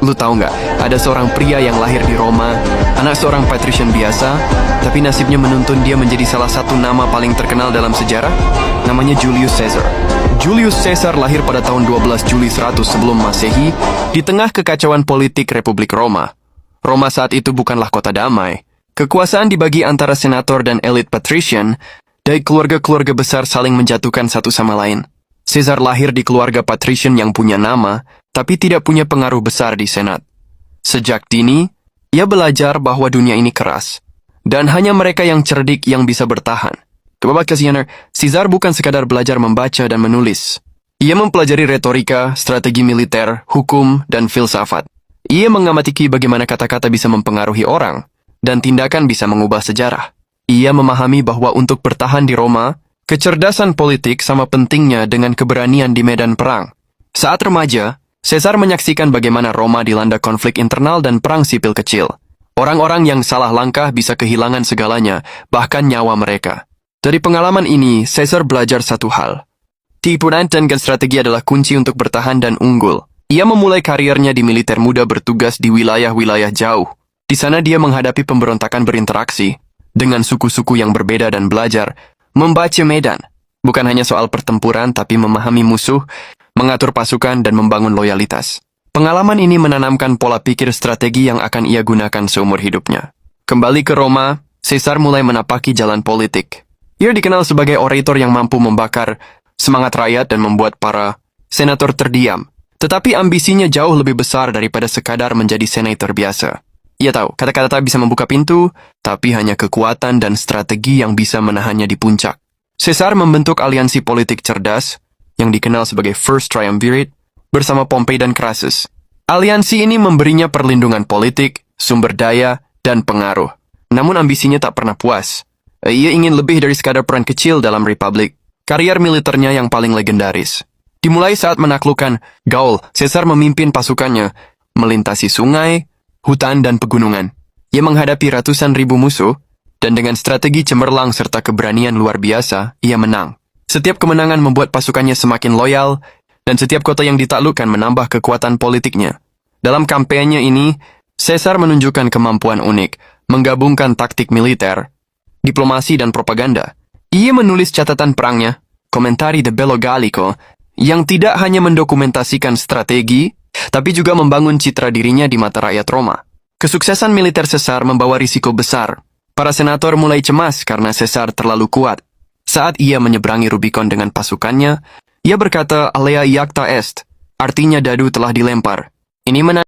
Lu tahu nggak, ada seorang pria yang lahir di Roma, anak seorang patrician biasa, tapi nasibnya menuntun dia menjadi salah satu nama paling terkenal dalam sejarah. Namanya Julius Caesar. Julius Caesar lahir pada tahun 12 Juli 100 sebelum Masehi, di tengah kekacauan politik Republik Roma. Roma saat itu bukanlah kota damai. Kekuasaan dibagi antara senator dan elit patrician, dan keluarga-keluarga besar saling menjatuhkan satu sama lain. Caesar lahir di keluarga patrician yang punya nama, tapi tidak punya pengaruh besar di senat. Sejak dini, ia belajar bahwa dunia ini keras, dan hanya mereka yang cerdik yang bisa bertahan. Kebabat kasihaner, Caesar bukan sekadar belajar membaca dan menulis. Ia mempelajari retorika, strategi militer, hukum, dan filsafat. Ia mengamati bagaimana kata-kata bisa mempengaruhi orang, dan tindakan bisa mengubah sejarah. Ia memahami bahwa untuk bertahan di Roma, kecerdasan politik sama pentingnya dengan keberanian di medan perang. Saat remaja, Caesar menyaksikan bagaimana Roma dilanda konflik internal dan perang sipil kecil. Orang-orang yang salah langkah bisa kehilangan segalanya, bahkan nyawa mereka. Dari pengalaman ini, Caesar belajar satu hal. Tipuan dan strategi adalah kunci untuk bertahan dan unggul. Ia memulai karirnya di militer muda bertugas di wilayah-wilayah jauh. Di sana dia menghadapi pemberontakan berinteraksi dengan suku-suku yang berbeda dan belajar membaca medan. Bukan hanya soal pertempuran, tapi memahami musuh, mengatur pasukan, dan membangun loyalitas. Pengalaman ini menanamkan pola pikir strategi yang akan ia gunakan seumur hidupnya. Kembali ke Roma, Caesar mulai menapaki jalan politik. Ia dikenal sebagai orator yang mampu membakar semangat rakyat dan membuat para senator terdiam. Tetapi ambisinya jauh lebih besar daripada sekadar menjadi senator biasa. Ia tahu, kata-kata bisa membuka pintu, tapi hanya kekuatan dan strategi yang bisa menahannya di puncak. Caesar membentuk aliansi politik cerdas, yang dikenal sebagai First Triumvirate, bersama Pompei dan Crassus. Aliansi ini memberinya perlindungan politik, sumber daya, dan pengaruh. Namun ambisinya tak pernah puas. Ia ingin lebih dari sekadar peran kecil dalam Republik. Karier militernya yang paling legendaris dimulai saat menaklukkan Gaul. Caesar memimpin pasukannya melintasi sungai, hutan, dan pegunungan. Ia menghadapi ratusan ribu musuh, dan dengan strategi cemerlang serta keberanian luar biasa, ia menang. Setiap kemenangan membuat pasukannya semakin loyal, dan setiap kota yang ditaklukkan menambah kekuatan politiknya. Dalam kampanye ini, Caesar menunjukkan kemampuan unik, menggabungkan taktik militer, diplomasi, dan propaganda. Ia menulis catatan perangnya, Commentari de Bello Gallico, yang tidak hanya mendokumentasikan strategi, tapi juga membangun citra dirinya di mata rakyat Roma. Kesuksesan militer Caesar membawa risiko besar. Para senator mulai cemas karena Caesar terlalu kuat. Saat ia menyeberangi Rubicon dengan pasukannya, ia berkata, Alea iacta est, artinya dadu telah dilempar. Ini